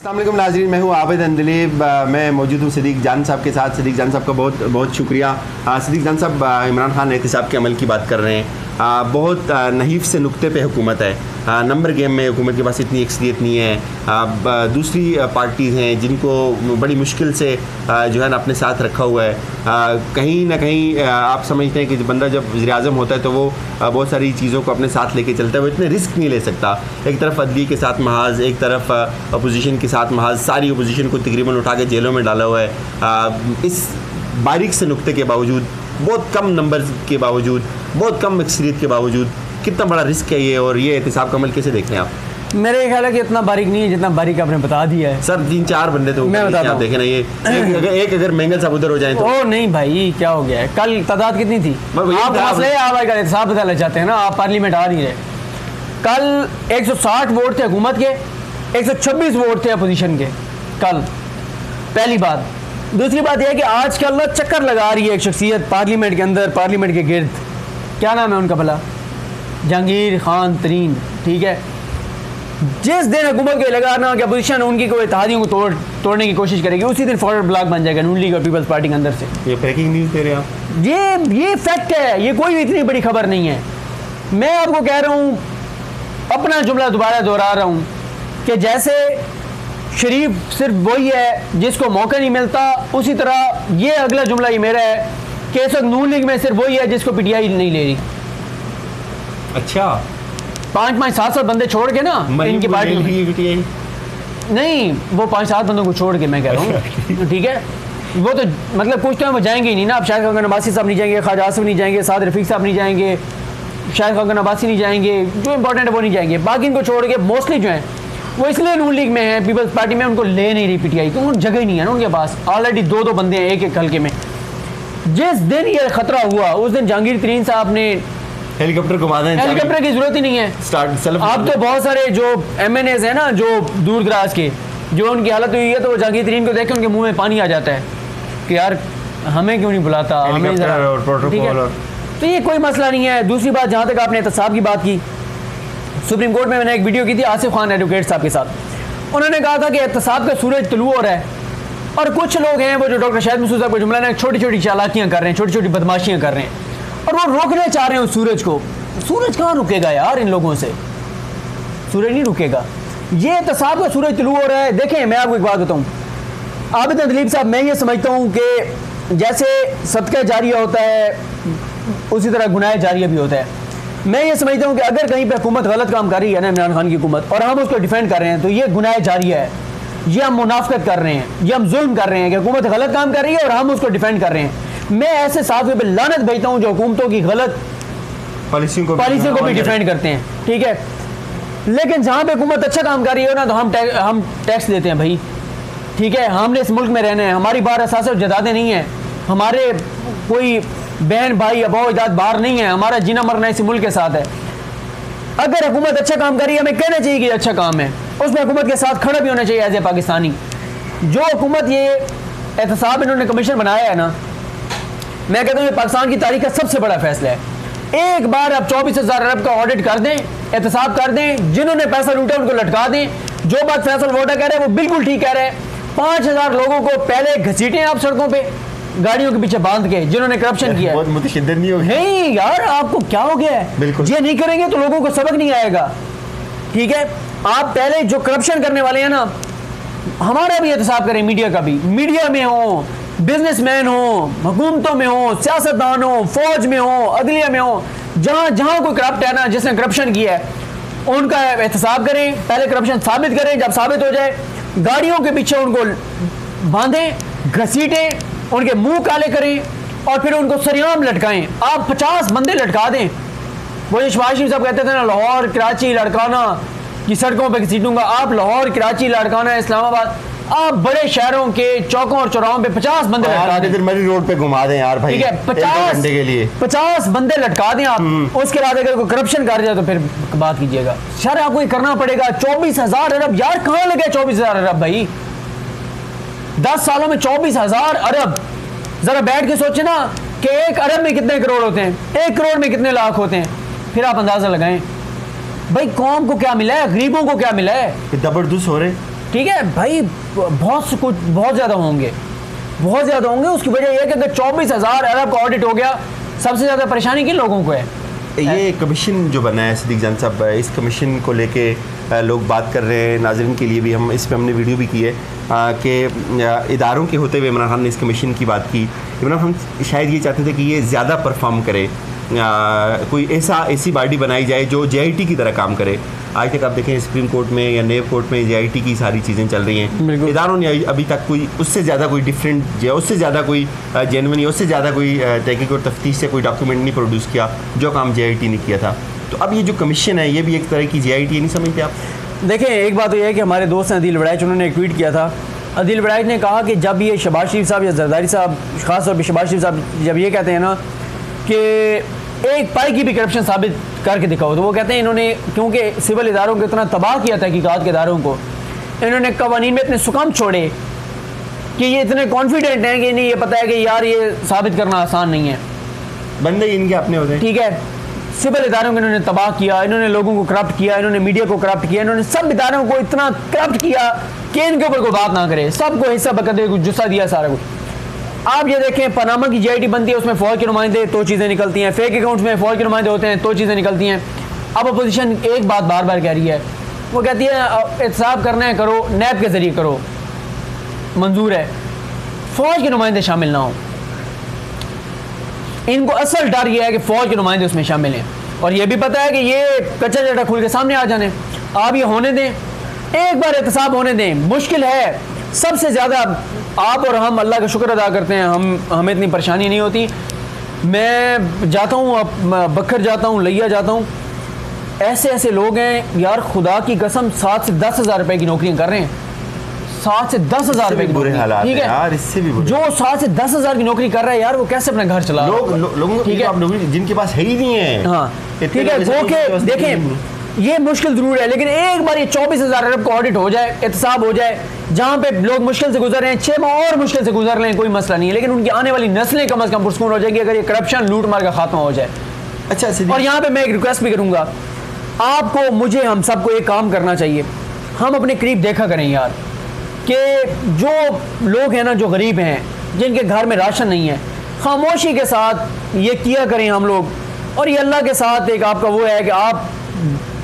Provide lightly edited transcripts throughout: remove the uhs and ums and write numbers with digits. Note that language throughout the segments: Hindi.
अस्सलाम वालेकुम नाज़रीन, मैं हूँ आबिद अंदलीब। मैं मौजूद हूँ सिद्दीक जान साहब के साथ। सिद्दीक जान साहब का बहुत बहुत शुक्रिया। सिद्दीक जान साहब, इमरान खान एहतिसाब के अमल की बात कर रहे हैं। बहुत नहीफ से नुक्ते पे हुकूमत है। नंबर गेम में हुकूमत के पास इतनी अक्सरियत नहीं है। दूसरी पार्टीज़ हैं जिनको बड़ी मुश्किल से जो है ना अपने साथ रखा हुआ है। कहीं ना कहीं आप समझते हैं कि बंदा जब वज़ीर-ए-आज़म होता है तो वो बहुत सारी चीज़ों को अपने साथ लेके चलता है। वो इतने रिस्क नहीं ले सकता। एक तरफ अदली के साथ महाज, एक तरफ अपोजिशन के साथ महाज, सारी अपोजिशन को तकरीबन उठा के जेलों में डाला हुआ है। इस बारीक से नुक्ते के बावजूद, बहुत कम नंबर के बावजूद, बहुत कम अक्सरियत के बावजूद कितना बड़ा रिस्क है ये, और ये एहतिसाब का अमल कैसे देखते हैं आप? मेरे ख्याल है कि इतना बारीक नहीं है जितना बारीक आपने बता दिया है सर। 3-4 बंदे तो मैं बताता हूं। देखें ना, ये एक अगर मेंगल साहब उधर हो जाए तो ओ नहीं भाई, क्या हो गया है? कल तादाद कितनी थी? आप एहतिसाब बताना चाहते हैं ना, आप पार्लियामेंट आ नहीं रहे। कल 160 वोट थे हुकूमत के, 126 वोट थे अपोजिशन के कल। पहली बात। दूसरी बात यह है कि आजकल ना चक्कर लगा रही है एक शख्सियत पार्लियामेंट के अंदर, पार्लियामेंट के गिर्द। क्या नाम है उनका भला? जहांगीर खान तरीन। ठीक है, जिस दिन हुकूमत को लगा ना कि अपोजिशन उनकी कोई इत्तेहादियों को तोड़ने की कोशिश करेगी, उसी दिन फॉरवर्ड ब्लॉक बन जाएगा नून लीग और पीपल्स पार्टी के अंदर से। ये ब्रेकिंग न्यूज़ दे रहे हैं आप? ये फैक्ट है, ये कोई इतनी बड़ी खबर नहीं है। मैं आपको कह रहा हूँ, अपना जुमला दोबारा दोहरा रहा हूँ कि जैसे शरीफ सिर्फ वही है जिसको मौका नहीं मिलता, उसी तरह ये अगला जुमला ही मेरा है कि इस वक्त नून लीग में सिर्फ वही है जिसको पीटीआई नहीं ले रही। अच्छा, 5-5, 7-7 बंदे छोड़ के ना इनकी पार्टी नहीं, वो 5-7 बंदों को छोड़ के मैं कह रहा हूँ। ठीक है, वो तो मतलब कुछ तो वो जाएंगे ही नहीं ना। अब शायद खान नवासी साहब नहीं जाएंगे, ख्वाजा आसिफ नहीं जाएंगे, साद रफीक साहब नहीं जाएंगे, शायद खान नवासी नहीं जाएंगे, जो इंपॉर्टेंट है वो नहीं जाएंगे। बाकी इनको छोड़ के मोस्टली जो है वो इसलिए नून लीग में है, पीपल्स पार्टी में उनको ले नहीं रही पीटीआई, क्योंकि उन जगह ही नहीं है ना उनके पास। ऑलरेडी 2-2 बंदे हैं एक हल्के में। जिस दिन ये खतरा हुआ उस दिन जहांगीर तरीन साहब ने हेलीकॉप्टर घुमा दें, हेलीकॉप्टर की जरूरत ही नहीं है। आप तो बहुत सारे जो MNAs हैं ना, जो दूर दराज के, जो उनकी हालत हुई है, तो वो जहांगीर तरीन को देख के उनके मुंह में पानी आ जाता है कि यार हमें क्यों नहीं बुलाता, हमें ठीक है। तो ये कोई मसला नहीं है। दूसरी बात, जहाँ तक आपने एहतसाब की बात की, सुप्रीम कोर्ट में मैंने एक वीडियो की थी आसिफ खान एडवोकेट साहब के साथ। उन्होंने कहा था कि एहतसाब का सूरज तुलू हो रहा है, और कुछ लोग हैं वो जो डॉक्टर शाहिद मसूद साहब का जुमला ना, छोटी छोटी चालाकियाँ कर रहे हैं, छोटी छोटी बदमाशियाँ कर रहे हैं, और वो रोकना चाह रहे हैं उस सूरज को। सूरज कहाँ रुकेगा यार इन लोगों से? सूरज नहीं रुकेगा। ये एहतसाब का सूरज तुलू हो रहा है। देखें, मैं आपको एक बात बताऊँ, आबिद अंदलीब साहब, मैं ये समझता हूँ कि जैसे सदका जारिया होता है उसी तरह गुनाह जारिया भी होता है। मैं ये समझता हूँ कि अगर कहीं पे हुकूमत गलत काम कर रही है ना, इमरान खान की हुकूमत, और हम उसको डिफेंड कर रहे हैं, तो ये गुनाह जारिया है। ये हम मुनाफिकत कर रहे हैं, ये हम जुल्म कर रहे हैं कि हुकूमत गलत काम कर रही है और हम उसको डिफेंड कर रहे हैं। मैं ऐसे साथियों पर लानत भेजता हूँ जो हुकूमतों की गलत पॉलिसियों को भी डिफेंड करते हैं। ठीक है, लेकिन जहाँ पे हुकूमत अच्छा काम कर रही है ना, तो हम टैक्स देते हैं भाई। ठीक है, हमने इस मुल्क में रहना है, हमारी बार असास जदादे नहीं है, हमारे कोई बहन भाई अबाव इजाद बाहर नहीं है, हमारा जीना मरना इसी मुल्क के साथ है। अगर हुकूमत अच्छा काम कर रही है, हमें कहना चाहिए कि अच्छा काम है, उसमें हुकूमत के साथ खड़ा भी होना चाहिए एज ए पाकिस्तानी। जो हुकूमत ये एहतसाब इन्होंने कमीशन बनाया है ना, मैं कहता हूँ ये पाकिस्तान की तारीख का सबसे बड़ा फैसला है। एक बार आप 24,000 अरब का ऑडिट कर दें, एहतसाब कर दें, जिन्होंने पैसा लूटा उनको लटका दें। जो बात फैसल वोटा कह रहे हैं वो बिल्कुल ठीक कह रहे हैं। 5,000 लोगों को पहले घसीटें आप सड़कों पे, गाड़ियों के पीछे बांध के, जिन्होंने करप्शन किया है। बहुत मुतशद्दिद नहीं हो गया? नहीं यार, आपको क्या हो गया है? बिल्कुल, ये नहीं करेंगे तो लोगों को सबक नहीं आएगा। ठीक है, आप पहले जो करप्शन करने वाले हैं ना, हमारा भी एहतसाब करें, मीडिया का भी। मीडिया में हो, बिजनेसमैन हो, हुकूमतों में हो, सियासतदान हो, फौज में हो, अदलिया में हो, जहाँ जहाँ कोई करप्ट है ना, जिसने करप्शन किया है, उनका एहतसाब करें। पहले करप्शन साबित करें, जब साबित हो जाए गाड़ियों के पीछे उनको बांधें, घसीटें, उनके मुंह काले करें, और फिर उनको सरेआम लटकाएं। आप 50 बंदे लटका दें। वो जो शहबाज शरीफ साहब कहते थे ना, लाहौर कराची लड़काना की सड़कों पे घसीटूंगा, आप लाहौर कराची लड़काना इस्लामाबाद, आप बड़े शहरों के चौकों और चौराहों पे 50 बंदे लटका दें। मरी रोड पे घुमा दें यार भाई। ठीक है, 50 बंदे लटका दें आप। उसके बाद अगर कोई करप्शन कर जाए तो फिर बात कीजिएगा। सर आपको ये करना पड़ेगा। 24,000 अरब यार, कहाँ लगे 24,000 अरब भाई? 10 सालों में 24,000 अरब। जरा बैठ के सोचे ना कि 1 अरब में कितने करोड़ होते हैं, 1 करोड़ में कितने लाख होते हैं, फिर आप अंदाजा लगाएं भाई कौम को क्या मिला है, गरीबों को क्या मिला है। जबरदस्त हो रहे। ठीक है भाई, बहुत ज़्यादा होंगे, बहुत ज़्यादा होंगे। उसकी वजह यह है कि अगर 24,000 अरब का ऑडिट हो गया, सबसे ज़्यादा परेशानी किन लोगों को है? ये कमीशन जो बना है सिद्दीक जान साहब, इस कमीशन को लेके लोग बात कर रहे हैं, नाज़रीन के लिए भी हम इस पर हमने वीडियो भी की है कि इदारों के होते हुए इमरान खान ने इस कमीशन की बात की। इमरान खान शायद ये चाहते थे कि ये ज़्यादा परफॉर्म करे, कोई ऐसी बॉडी बनाई जाए जो JIT की तरह काम करे। आज तक आप देखें सुप्रीम कोर्ट में या नेब कोर्ट में JIT की सारी चीज़ें चल रही हैं, इदारों ने अभी तक कोई उससे ज़्यादा कोई डिफरेंट या उससे ज़्यादा कोई जेन्युइन या उससे ज़्यादा कोई तहकीक और तफ्तीश से कोई डॉक्यूमेंट नहीं प्रोड्यूस किया जो काम JIT ने किया था। तो अब ये जो कमीशन है ये भी एक तरह की JIT नहीं समझते आप? देखें, एक बात तो यह है कि हमारे दोस्त हैं अदील बड़ाइच, उन्होंने एक ट्वीट किया था। अदील बड़ाइच ने कहा कि जब ये शहबाज शरीफ साहब या जरदारी साहब, ख़ास तौर पर शहबाज शरीफ साहब जब ये कहते हैं ना कि एक पाई की भी करप्शन साबित करके दिखाओ, तो वो कहते हैं इन्होंने क्योंकि सिविल इदारों को इतना तबाह किया तहकीकात के इदारों को, इन्होंने कवानीन में इतने सुकाम छोड़े कि ये इतने कॉन्फिडेंट हैं कि इन्हें ये पता है कि यार ये साबित करना आसान नहीं है, बंदे इनके अपने होते हैं। ठीक है, सिविल इदारों को इन्होंने तबाह किया, इन्होंने लोगों को करप्ट किया, इन्होंने मीडिया को करप्ट किया, इन्होंने सब इदारों को इतना करप्ट किया कि इनके ऊपर कोई बात ना करे, सबको हिस्सा बकदे जुस्सा दिया सारा कुछ। आप ये देखें, पनामा की JIT बनती है, उसमें फौज के नुमाइंदे तो चीज़ें निकलती हैं, फेक अकाउंट्स में फौज के नुमाइंदे होते हैं तो चीज़ें निकलती हैं। अब अपोजिशन एक बात बार बार कह रही है, वो कहती है एहतसाब करना है करो, नैब के ज़रिए करो, मंजूर है, फौज के नुमाइंदे शामिल ना हो। इनको असल डर यह है कि फौज के नुमाइंदे उसमें शामिल हैं, और ये भी पता है कि ये कच्चा जटा खुल के सामने आ जाने। आप ये होने दें, एक बार एहतसाब होने दें, मुश्किल है। सबसे ज़्यादा आप और हम अल्लाह का शुक्र अदा करते हैं, हमें इतनी परेशानी नहीं होती। मैं जाता हूँ, बखर जाता हूँ, लिया जाता हूँ, ऐसे लोग हैं यार, खुदा की कसम 7 से 10 हज़ार रुपए की नौकरियाँ कर रहे हैं, 7 से 10 हज़ार रुपए की बुरे हालात, ठीक है यार, इससे भी जो 7 से 10 हज़ार की नौकरी कर रहा है यार, वो कैसे अपना घर चला लोगों, ठीक है, जिनके पास है ही नहीं है। हाँ ठीक है, वो के देखें ये मुश्किल जरूर है, लेकिन एक बार ये 24,000 अरब का ऑडिट हो जाए, एहतसाब हो जाए, जहाँ पे लोग मुश्किल से गुजर रहे हैं, 6 माह और मुश्किल से गुजर रहे हैं, कोई मसला नहीं है, लेकिन उनकी आने वाली नस्लें कम अज़ कम पुरस्कून हो जाएगी अगर ये करप्शन लूट मार का खात्मा हो जाए। अच्छा, और यहाँ पे मैं एक रिक्वेस्ट भी करूँगा आपको, मुझे, हम सबको एक काम करना चाहिए, हम अपने करीब देखा करें यार, कि जो लोग हैं ना, जो गरीब हैं, जिनके घर में राशन नहीं है, खामोशी के साथ ये किया करें हम लोग। और ये अल्लाह के साथ एक आपका वो है कि आप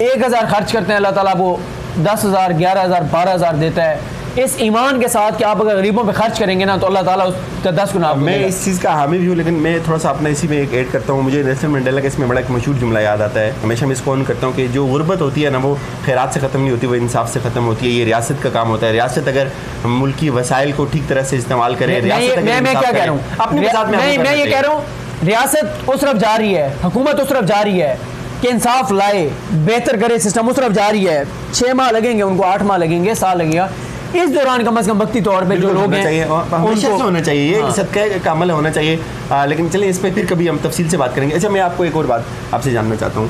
1,000 खर्च करते हैं, अल्लाह ताला वो 10,000, 11,000, 12,000 देता है। इस ईमान के साथ कि आप अगर गरीबों पे खर्च करेंगे ना, तो अल्लाह ताला उसका 10 गुना। मैं इस चीज़ का हामी भी हूँ, लेकिन मैं थोड़ा सा अपना इसी में एक ऐड करता हूँ। मुझे नेल्सन मंडेला का इसमें बड़ा एक मशहूर जुमला याद आता है, हमेशा मैं इसको ऑन करता हूँ कि जो गुर्बत होती है ना, वो खैरात से ख़त्म नहीं होती, वो इंसाफ से ख़त्म होती है। ये रियासत का काम होता है। रियासत अगर मुल्की वसाइल को ठीक तरह से इस्तेमाल करे, मैं क्या कह रहा हूँ अपने साथ, मैं ये कह रहा हूँ, रियासत उस तरफ जा रही है, हुकूमत उस तरफ जा रही है कि इंसाफ लाए, बेहतर करे सिस्टम, उस तरफ जा रही है। 6 माह लगेंगे उनको, 8 माह लगेंगे, साल लगेगा। इस दौरान कम से कम वक्ती तौर पे जो लोग हैं उनको होना चाहिए, ये सदका का अमल होना चाहिए। लेकिन चलिए इस पर फिर कभी हम तफसील से बात करेंगे। अच्छा, मैं आपको एक और बात आपसे जानना चाहता हूँ।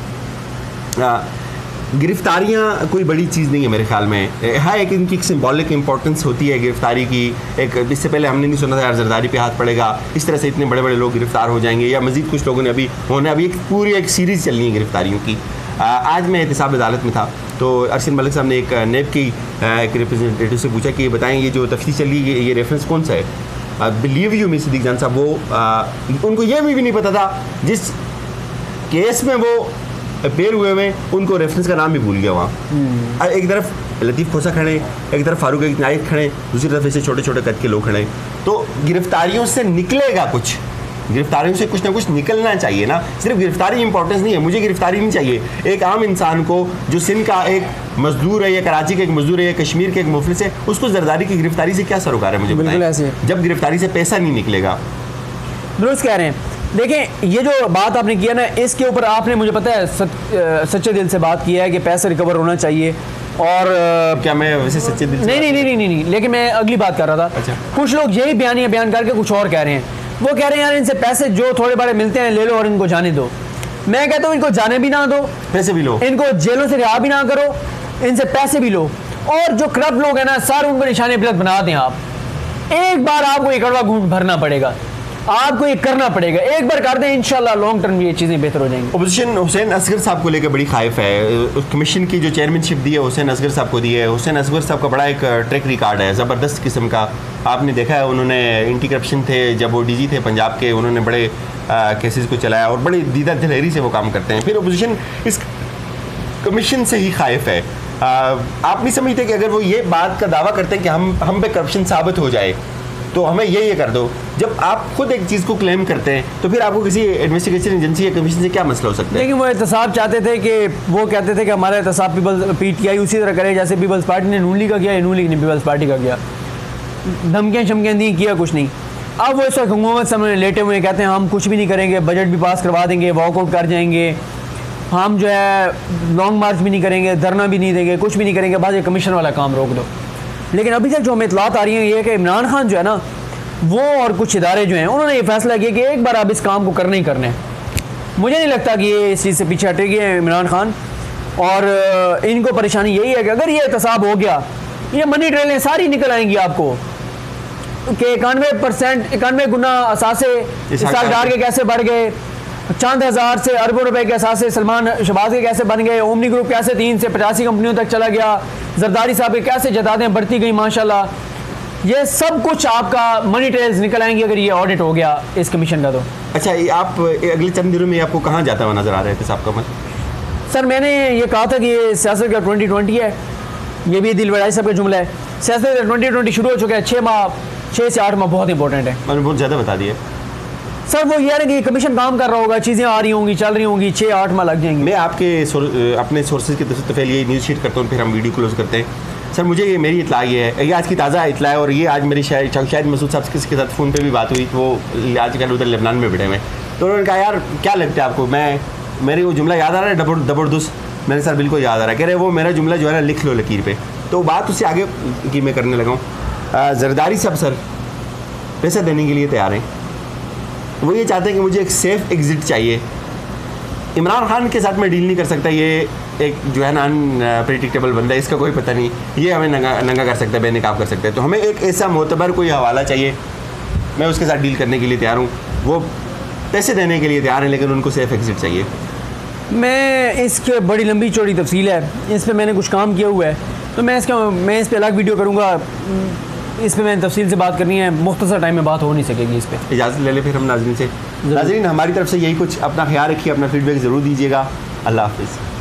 गिरफ्तारियाँ कोई बड़ी चीज़ नहीं है मेरे ख्याल में, है एक इनकी एक सिंबॉलिक इंपॉर्टेंस होती है गिरफ्तारी की। एक इससे पहले हमने नहीं सुना था यार जरदारी पे हाथ पड़ेगा, इस तरह से इतने बड़े बड़े लोग गिरफ्तार हो जाएंगे, या मज़ीद कुछ लोगों ने अभी एक पूरी एक सीरीज़ चलनी है गिरफ्तारियों की। आज मैं एहतसाब अदालत में था, तो अरशद मलिक साहब ने एक नेब की एक रिप्रेजेंटेटिव से पूछा कि बताएं ये जो तफ्तीश चल रही है, ये रेफरेंस कौन सा है? बिलीव यू मी सिद्दीक जान साहब, वो उनको ये भी नहीं पता था जिस केस में वो पेर हुए हुए, उनको रेफरेंस का नाम भी भूल गया वहाँ। एक तरफ लतीफ़ खोसा खड़े, एक तरफ फारूक नाइक खड़े, दूसरी तरफ ऐसे छोटे छोटे कद के लोग खड़े। तो गिरफ्तारियों से निकलेगा कुछ, गिरफ्तारियों से कुछ ना कुछ निकलना चाहिए ना। सिर्फ गिरफ्तारी इंपॉर्टेंस नहीं है, मुझे गिरफ्तारी नहीं चाहिए। एक आम इंसान को जो सिंध का एक मजदूर है, या कराची का एक मजदूर है, या कश्मीर के एक मुफलिस है, उसको जरदारी की गिरफ्तारी से क्या सरोकार है? मुझे बिल्कुल ऐसे, जब गिरफ्तारी से पैसा नहीं निकलेगा। दुरुस्त कह रहे हैं। देखें, ये जो बात आपने किया ना, इसके ऊपर आपने, मुझे पता है, सच्चे दिल से बात किया है कि पैसा रिकवर होना चाहिए। और क्या मैं वैसे सच्चे दिल से नहीं, लेकिन मैं अगली बात कर रहा था। अच्छा। कुछ लोग यही बयान करके कुछ और कह रहे हैं। वो कह रहे हैं यार इनसे पैसे जो थोड़े बड़े मिलते हैं ले लो और इनको जाने दो। मैं कहता हूँ इनको जाने भी ना दो, पैसे भी लो, इनको जेलों से रिहा भी ना करो, इनसे पैसे भी लो। और जो करप्ट लोग हैं ना, सारे उनको निशाने बिलत बना दें आप। एक बार आपको एक कड़वा घूंट भरना पड़ेगा। आपको ये करना पड़ेगा, एक बार कर दें इंशाल्लाह लॉन्ग टर्म ये चीज़ें बेहतर हो जाएंगी। अपोजिशन हुसैन असगर साहब को लेकर बड़ी खाइफ है, उस कमीशन की जो चेयरमैनशिप दी है हुसैन असगर साहब को दी है। हुसैन असगर साहब का बड़ा एक ट्रैक रिकॉर्ड है ज़बरदस्त किस्म का, आपने देखा है उन्होंने एंटी करप्शन थे जब वो डीजी थे पंजाब के, उन्होंने बड़े केसेस को चलाया और बड़ी दीदा दिलेरी से वो काम करते हैं। फिर अपोजिशन इस कमीशन से ही खाइफ है। आप नहीं समझते कि अगर वो ये बात का दावा करते हैं कि हम पे करप्शन साबित हो जाए तो हमें ये कर दो, जब आप खुद एक चीज़ को क्लेम करते हैं तो फिर आपको किसी इन्वेस्टिगेशन एजेंसी या कमीशन से क्या मसला हो सकता है? लेकिन वो एहतसाब चाहते थे कि वो कहते थे कि हमारा एहतसाब PTI उसी तरह करे जैसे पीपल्स पार्टी ने नून लीग का किया, नून लीग ने पीपल्स पार्टी का किया, धमकियाँ शमकियाँ दी, किया कुछ नहीं। अब वो इस वक्त हुकूमत सामने लेटे हुए कहते हैं हम कुछ भी नहीं करेंगे, बजट भी पास करवा देंगे, वॉकआउट कर जाएंगे, हम जो है लॉन्ग मार्च भी नहीं करेंगे, धरना भी नहीं देंगे, कुछ भी नहीं करेंगे, बस ये कमीशन वाला काम रोक दो। लेकिन अभी तक जो हमें इतलात आ रही है ये है कि इमरान खान जो है ना वो और कुछ इदारे जो हैं उन्होंने ये फैसला किया कि एक बार अब इस काम को करने ही करने। मुझे नहीं लगता कि ये इस चीज़ से पीछे हटेंगे इमरान खान, और इनको परेशानी यही है कि अगर ये एहतसाब हो गया, ये मनी ट्रेलें सारी निकल आएंगी आपको कि 91 गुना असासे इसहाक़ के कैसे बढ़ गए, चंद हज़ार से अरबों रुपए के असासे सलमान शहबाज के कैसे बन गए, ओमनी ग्रुप कैसे 3 से 85 कंपनियों तक चला गया, जरदारी साहब के कैसे जायदादें बढ़ती गई माशाल्लाह, ये सब कुछ आपका मनी ट्रेल्स निकल आएंगे अगर ये ऑडिट हो गया इस कमीशन का। तो अच्छा, ये आप अगले चंद दिनों में आपको कहाँ जाता हुआ नजर आ रहा है साहब का? सर मैंने ये कहा था कि ये सियासत का 2020 है, ये भी दिल बड़ाई साहब का जुमला है। सियासत का 2020 शुरू हो चुका है, 6 से 8 माह बहुत इंपॉर्टेंट है। मैंने बहुत ज़्यादा बता दिया सर। वो ये है कि कमीशन काम कर रहा होगा, चीज़ें आ रही होंगी, चल रही होंगी, 6-8 माह लग जाएंगी। मैं अपने सोर्सेज की तरफ ये न्यूज़ शीट करता हूँ, फिर हम वीडियो क्लोज करते हैं। सर मुझे ये मेरी इतला ये है, ये आज की ताज़ा इतला है, और ये आज मेरी शायद मसूद साहब के साथ फ़ोन पे भी बात हुई, वो आजकल उधर लेबनान में बैठे हुए, तो उन्होंने कहा यार क्या लगता है आपको, मेरे वो जुमला याद आ रहा है ज़बरदस्त? मैंने सर बिल्कुल याद आ रहा है। कह रहे वो मेरा जुमला जो है ना लिख लो लकीर पे। तो बात उससे आगे की मैं करने लगा हूँ। जरदारी साहब सर पैसा देने के लिए तैयार हैं, वो ये चाहते हैं कि मुझे एक सेफ़ एग्ज़िट चाहिए। इमरान खान के साथ मैं डील नहीं कर सकता, ये एक जो है ना अनप्रेडिक्टेबल बंदा है, इसका कोई पता नहीं, ये हमें नंगा कर सकता है, बेनकाब कर सकता है। तो हमें एक ऐसा मोतबर कोई हवाला चाहिए, मैं उसके साथ डील करने के लिए तैयार हूँ। वो पैसे देने के लिए तैयार हैं लेकिन उनको सेफ़ एग्ज़िट चाहिए। मैं इसके बड़ी लंबी चौड़ी तफसील है, इस पर मैंने कुछ काम किया हुआ है, तो मैं इस पर अलग वीडियो करूँगा। इस पर मैंने तफसील से बात करनी है, मुख्तसर टाइम में बात हो नहीं सकेगी इस पर। इजाज़त ले ले फिर हम नाज़रीन से। नाज़रीन हमारी तरफ से यही कुछ, अपना ख्याल रखिए, अपना फीडबैक ज़रूर दीजिएगा। अल्लाह हाफ़िज़।